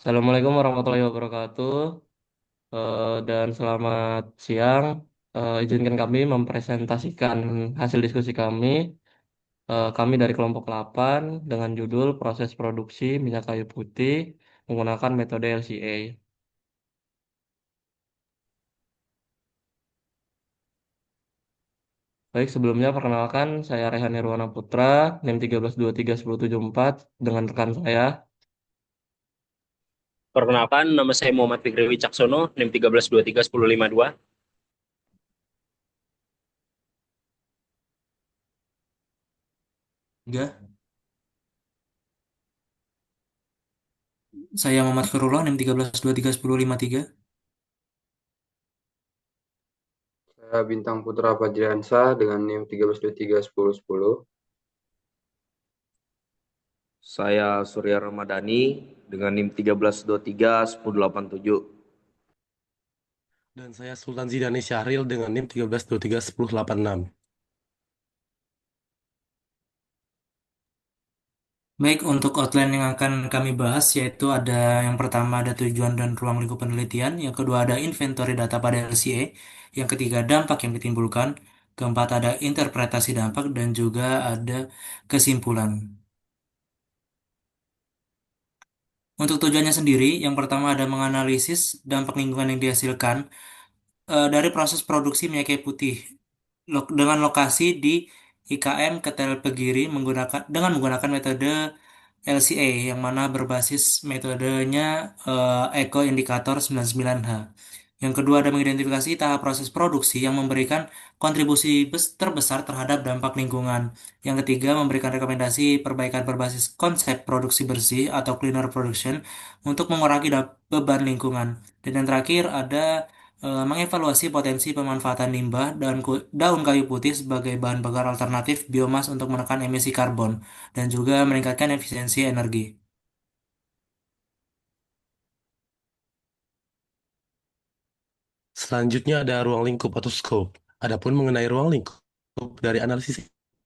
Assalamualaikum warahmatullahi wabarakatuh, dan selamat siang. Izinkan kami mempresentasikan hasil diskusi kami. Kami dari kelompok 8 dengan judul Proses Produksi Minyak Kayu Putih menggunakan metode LCA. Baik, sebelumnya perkenalkan saya Rehan Nirwana Putra, NIM 13231074 dengan rekan saya. Perkenalkan, nama saya Muhammad Fikri Wicaksono, NIM 13231052. Tiga. Saya Muhammad Khairullah, NIM 13231053. Saya Bintang Putra Fajriansyah dengan NIM 13231010. Saya Surya Ramadhani dengan NIM 13231087. Dan saya Sultan Zidane Syahril dengan NIM 13231086. Baik, untuk outline yang akan kami bahas yaitu ada yang pertama ada tujuan dan ruang lingkup penelitian, yang kedua ada inventory data pada LCA, yang ketiga dampak yang ditimbulkan, keempat ada interpretasi dampak, dan juga ada kesimpulan. Untuk tujuannya sendiri, yang pertama ada menganalisis dampak lingkungan yang dihasilkan dari proses produksi minyak kayu putih dengan lokasi di IKM Ketel Pegiri dengan menggunakan metode LCA yang mana berbasis metodenya Eco Indikator 99H. Yang kedua ada mengidentifikasi tahap proses produksi yang memberikan kontribusi terbesar terhadap dampak lingkungan. Yang ketiga memberikan rekomendasi perbaikan berbasis konsep produksi bersih atau cleaner production untuk mengurangi beban lingkungan. Dan yang terakhir ada mengevaluasi potensi pemanfaatan limbah dan daun kayu putih sebagai bahan bakar alternatif biomas untuk menekan emisi karbon dan juga meningkatkan efisiensi energi. Selanjutnya ada ruang lingkup atau scope. Adapun mengenai ruang lingkup dari analisis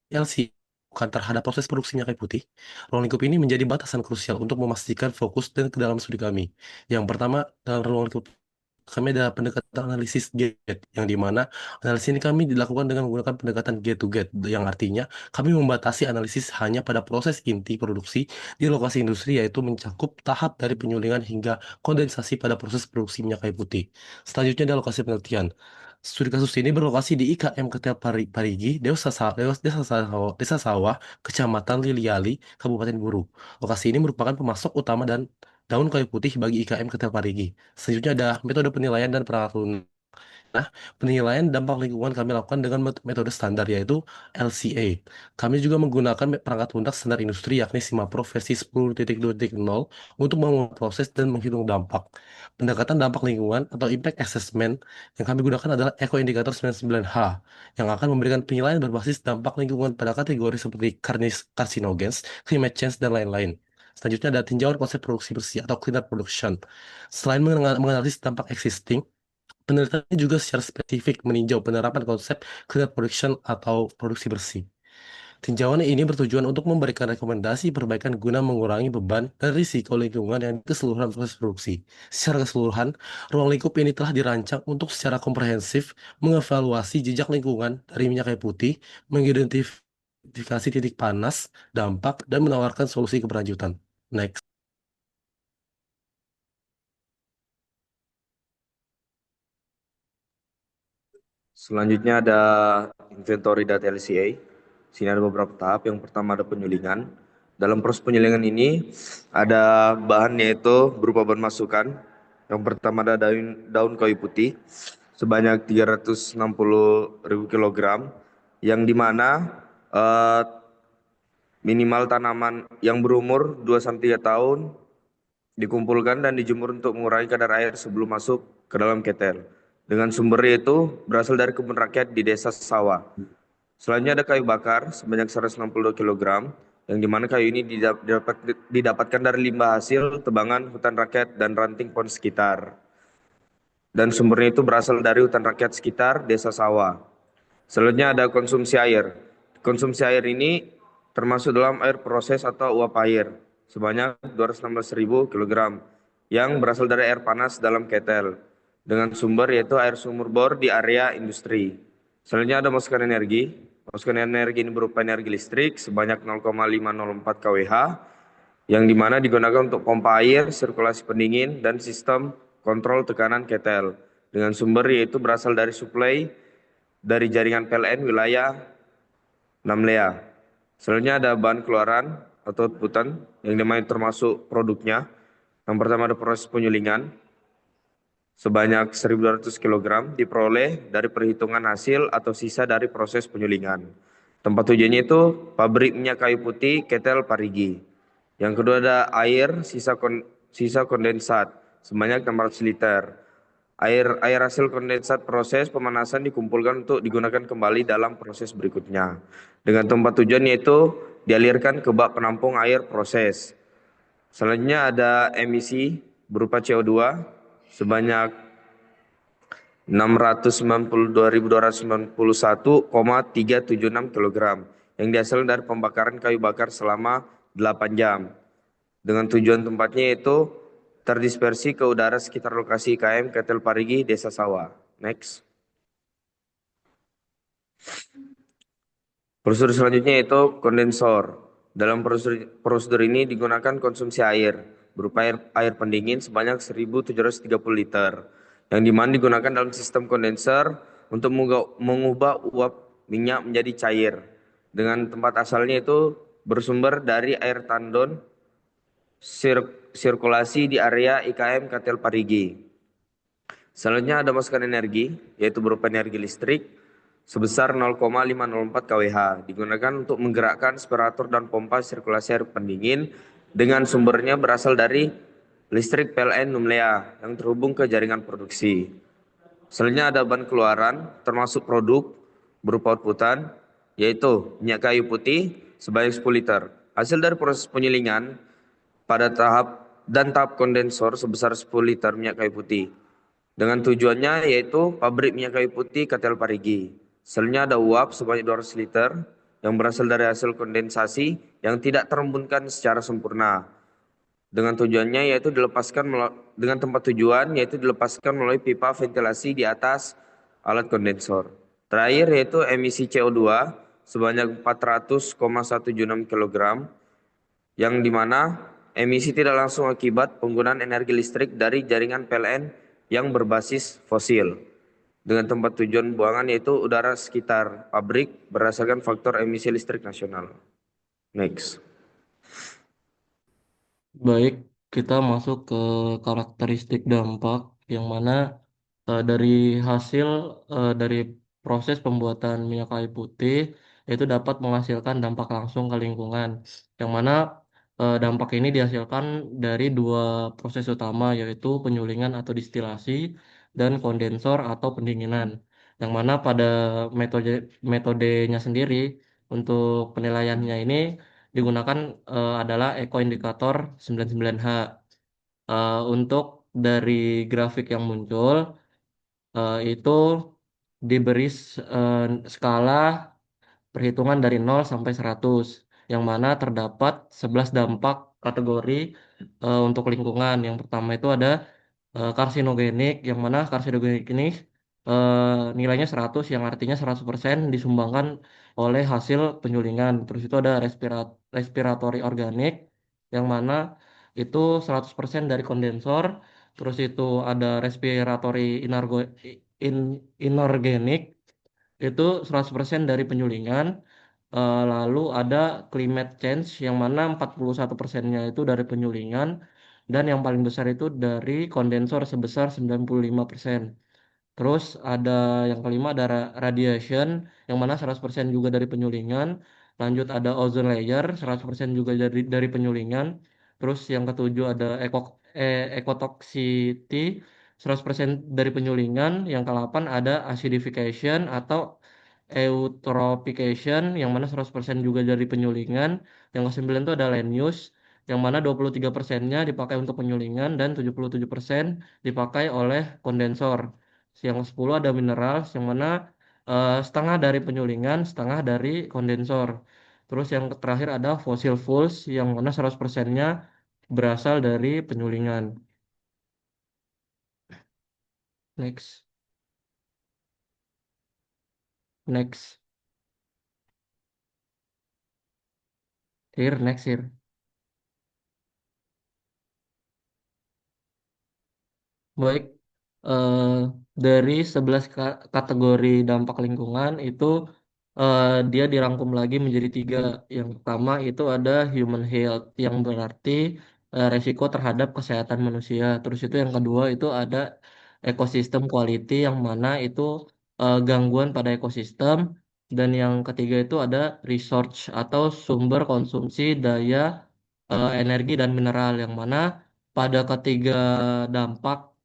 LC bukan terhadap proses produksi minyak kayu putih, ruang lingkup ini menjadi batasan krusial untuk memastikan fokus dan ke dalam studi kami. Yang pertama, dalam ruang lingkup kami ada pendekatan analisis gate, yang dimana analisis ini kami dilakukan dengan menggunakan pendekatan gate to gate, yang artinya kami membatasi analisis hanya pada proses inti produksi di lokasi industri, yaitu mencakup tahap dari penyulingan hingga kondensasi pada proses produksi minyak kayu putih. Selanjutnya ada lokasi penelitian. Studi kasus ini berlokasi di IKM Ketel Parigi, Desa Sawah, Kecamatan Liliali, Kabupaten Buru. Lokasi ini merupakan pemasok utama dan daun kayu putih bagi IKM Ketel Parigi. Selanjutnya ada metode penilaian dan perangkat lunak. Nah, penilaian dampak lingkungan kami lakukan dengan metode standar, yaitu LCA. Kami juga menggunakan perangkat lunak standar industri, yakni SIMAPRO versi 10.2.0 untuk memproses dan menghitung dampak. Pendekatan dampak lingkungan atau impact assessment yang kami gunakan adalah Eco Indikator 99H yang akan memberikan penilaian berbasis dampak lingkungan pada kategori seperti carcinogens, climate change, dan lain-lain. Selanjutnya ada tinjauan konsep produksi bersih atau cleaner production. Selain menganalisis dampak existing, penelitiannya juga secara spesifik meninjau penerapan konsep cleaner production atau produksi bersih. Tinjauan ini bertujuan untuk memberikan rekomendasi perbaikan guna mengurangi beban dan risiko lingkungan yang keseluruhan proses produksi. Secara keseluruhan, ruang lingkup ini telah dirancang untuk secara komprehensif mengevaluasi jejak lingkungan dari minyak kayu putih, mengidentifikasi titik panas, dampak, dan menawarkan solusi keberlanjutan. Next. Selanjutnya ada inventory data LCA. Sini ada beberapa tahap. Yang pertama ada penyulingan. Dalam proses penyulingan ini ada bahan, yaitu berupa bahan masukan. Yang pertama ada daun kayu putih sebanyak 360.000 kilogram, yang dimana eh, minimal tanaman yang berumur 2 sampai 3 tahun dikumpulkan dan dijemur untuk mengurangi kadar air sebelum masuk ke dalam ketel. Dengan sumber yaitu berasal dari kebun rakyat di desa Sawah. Selanjutnya ada kayu bakar sebanyak 162 kilogram, yang dimana kayu ini didapatkan dari limbah hasil tebangan hutan rakyat dan ranting pohon sekitar. Dan sumbernya itu berasal dari hutan rakyat sekitar desa Sawah. Selanjutnya ada konsumsi air. Konsumsi air ini termasuk dalam air proses atau uap air sebanyak 216.000 kilogram, yang berasal dari air panas dalam ketel dengan sumber yaitu air sumur bor di area industri. Selanjutnya ada masukan energi. Masukan energi ini berupa energi listrik sebanyak 0,504 kWh yang dimana digunakan untuk pompa air, sirkulasi pendingin, dan sistem kontrol tekanan ketel dengan sumber yaitu berasal dari suplai dari jaringan PLN wilayah Namlea. Selanjutnya ada bahan keluaran atau outputan yang dimana termasuk produknya. Yang pertama ada proses penyulingan sebanyak 1.200 kg diperoleh dari perhitungan hasil atau sisa dari proses penyulingan. Tempat tujuannya itu pabrik minyak kayu putih Ketel Parigi. Yang kedua ada air sisa kondensat sebanyak 600 liter. Air hasil kondensat proses pemanasan dikumpulkan untuk digunakan kembali dalam proses berikutnya. Dengan tempat tujuan yaitu dialirkan ke bak penampung air proses. Selanjutnya ada emisi berupa CO2 sebanyak 692.291,376 kg yang dihasilkan dari pembakaran kayu bakar selama 8 jam. Dengan tujuan tempatnya yaitu terdispersi ke udara sekitar lokasi IKM Ketel Parigi, Desa Sawah. Next. Prosedur selanjutnya yaitu kondensor. Dalam prosedur ini digunakan konsumsi air berupa air pendingin sebanyak 1.730 liter yang dimana digunakan dalam sistem kondenser untuk mengubah uap minyak menjadi cair dengan tempat asalnya itu bersumber dari air tandon sirkulasi di area IKM Ketel Parigi. Selanjutnya ada masukan energi yaitu berupa energi listrik sebesar 0,504 kWh digunakan untuk menggerakkan aspirator dan pompa sirkulasi air pendingin dengan sumbernya berasal dari listrik PLN Numlea yang terhubung ke jaringan produksi. Selanjutnya ada bahan keluaran termasuk produk berupa outputan yaitu minyak kayu putih sebanyak 10 liter. Hasil dari proses penyulingan pada tahap kondensor sebesar 10 liter minyak kayu putih. Dengan tujuannya yaitu pabrik minyak kayu putih Ketel Parigi. Selanjutnya ada uap sebanyak 200 liter yang berasal dari hasil kondensasi yang tidak terembunkan secara sempurna. Dengan tujuannya yaitu dengan tempat tujuan yaitu dilepaskan melalui pipa ventilasi di atas alat kondensor. Terakhir yaitu emisi CO2 sebanyak 400,176 kg yang dimana emisi tidak langsung akibat penggunaan energi listrik dari jaringan PLN yang berbasis fosil. Dengan tempat tujuan buangan yaitu udara sekitar pabrik berdasarkan faktor emisi listrik nasional. Next. Baik, kita masuk ke karakteristik dampak yang mana dari hasil dari proses pembuatan minyak kayu putih itu dapat menghasilkan dampak langsung ke lingkungan. Yang mana dampak ini dihasilkan dari dua proses utama yaitu penyulingan atau distilasi dan kondensor atau pendinginan. Yang mana pada metodenya sendiri untuk penilaiannya ini digunakan adalah Eco Indikator 99H. Untuk dari grafik yang muncul itu diberi eh, skala perhitungan dari 0 sampai 100 yang mana terdapat 11 dampak kategori untuk lingkungan. Yang pertama itu ada karsinogenik yang mana karsinogenik ini nilainya 100 yang artinya 100% disumbangkan oleh hasil penyulingan. Terus itu ada respiratory organik yang mana itu 100% dari kondensor. Terus itu ada respiratory inorganik itu 100% dari penyulingan. Lalu ada climate change yang mana 41%-nya itu dari penyulingan dan yang paling besar itu dari kondensor sebesar 95%. Terus ada yang kelima ada radiation yang mana 100% juga dari penyulingan. Lanjut ada ozone layer 100% juga dari penyulingan. Terus yang ketujuh ada ecotoxicity 100% dari penyulingan. Yang kedelapan ada acidification atau eutrophication yang mana 100% juga dari penyulingan. Yang kesembilan itu ada land use yang mana 23%-nya dipakai untuk penyulingan dan 77% dipakai oleh kondensor. Yang 10 ada mineral yang mana setengah dari penyulingan, setengah dari kondensor. Terus yang terakhir ada fossil fuels yang mana 100%-nya berasal dari penyulingan. Next. Next. Here, next here. Baik, eh, dari 11 kategori dampak lingkungan itu dia dirangkum lagi menjadi tiga. Yang pertama itu ada human health, yang berarti resiko terhadap kesehatan manusia. Terus itu yang kedua itu ada ecosystem quality, yang mana itu gangguan pada ekosistem. Dan yang ketiga itu ada resource atau sumber konsumsi daya, energi dan mineral, yang mana pada ketiga dampak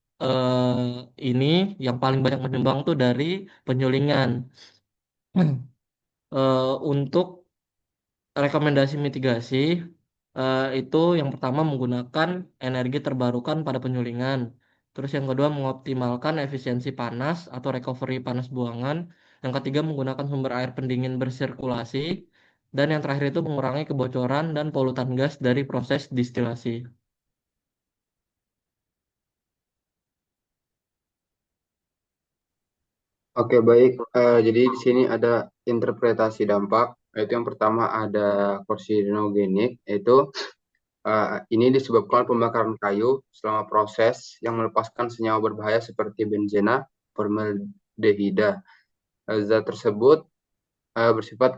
ini yang paling banyak menyumbang tuh dari penyulingan. Untuk rekomendasi mitigasi itu yang pertama menggunakan energi terbarukan pada penyulingan. Terus yang kedua mengoptimalkan efisiensi panas atau recovery panas buangan. Yang ketiga menggunakan sumber air pendingin bersirkulasi. Dan yang terakhir itu mengurangi kebocoran dan polutan gas dari proses distilasi. Oke, baik. Jadi di sini ada interpretasi dampak, yaitu yang pertama ada karsinogenik, yaitu ini disebabkan pembakaran kayu selama proses yang melepaskan senyawa berbahaya seperti benzena, formaldehida. Zat tersebut bersifat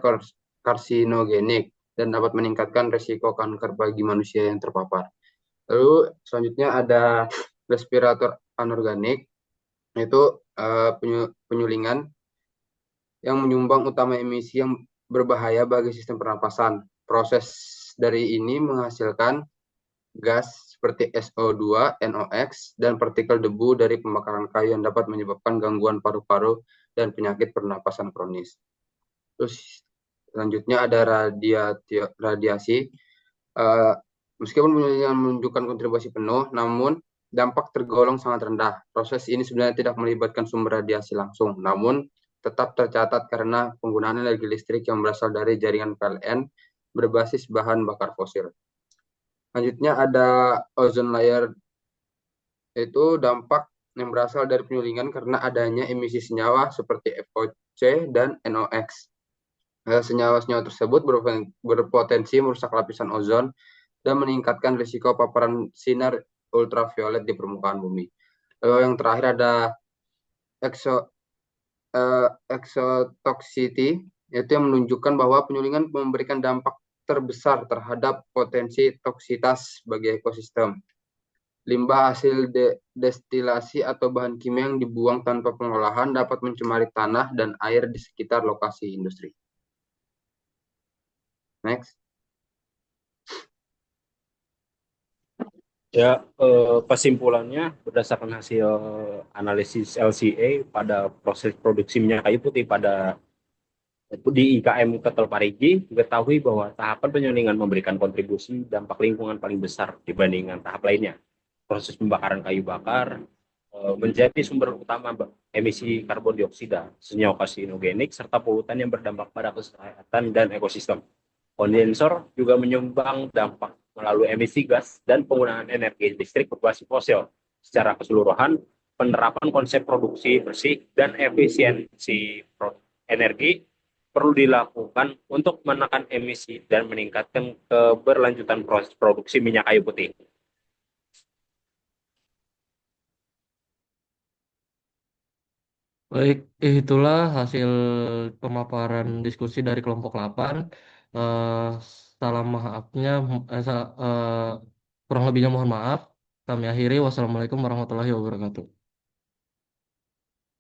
karsinogenik dan dapat meningkatkan risiko kanker bagi manusia yang terpapar. Lalu selanjutnya ada respirator anorganik, yaitu penyulingan yang menyumbang utama emisi yang berbahaya bagi sistem pernapasan. Proses dari ini menghasilkan gas seperti SO2, NOx, dan partikel debu dari pembakaran kayu yang dapat menyebabkan gangguan paru-paru dan penyakit pernapasan kronis. Terus selanjutnya ada radiasi. Meskipun menunjukkan kontribusi penuh, namun dampak tergolong sangat rendah. Proses ini sebenarnya tidak melibatkan sumber radiasi langsung, namun tetap tercatat karena penggunaan energi listrik yang berasal dari jaringan PLN berbasis bahan bakar fosil. Selanjutnya ada ozone layer, yaitu dampak yang berasal dari penyulingan karena adanya emisi senyawa seperti FOC dan NOx. Senyawa-senyawa tersebut berpotensi merusak lapisan ozon dan meningkatkan risiko paparan sinar ultraviolet di permukaan bumi. Lalu yang terakhir ada exotoxicity, yaitu yang menunjukkan bahwa penyulingan memberikan dampak terbesar terhadap potensi toksitas bagi ekosistem. Limbah hasil destilasi atau bahan kimia yang dibuang tanpa pengolahan dapat mencemari tanah dan air di sekitar lokasi industri. Next. Ya, kesimpulannya berdasarkan hasil analisis LCA pada proses produksi minyak kayu putih di IKM Ketel Parigi, diketahui bahwa tahapan penyulingan memberikan kontribusi dampak lingkungan paling besar dibandingkan tahap lainnya. Proses pembakaran kayu bakar menjadi sumber utama emisi karbon dioksida, senyawa karsinogenik, serta polutan yang berdampak pada kesehatan dan ekosistem. Kondensor juga menyumbang dampak melalui emisi gas dan penggunaan energi listrik berbasis fosil. Secara keseluruhan, penerapan konsep produksi bersih dan efisiensi energi perlu dilakukan untuk menekan emisi dan meningkatkan keberlanjutan proses produksi minyak kayu putih. Baik, itulah hasil pemaparan diskusi dari kelompok 8. Eh, salah maafnya, kurang lebihnya mohon maaf. Kami akhiri. Wassalamualaikum warahmatullahi wabarakatuh.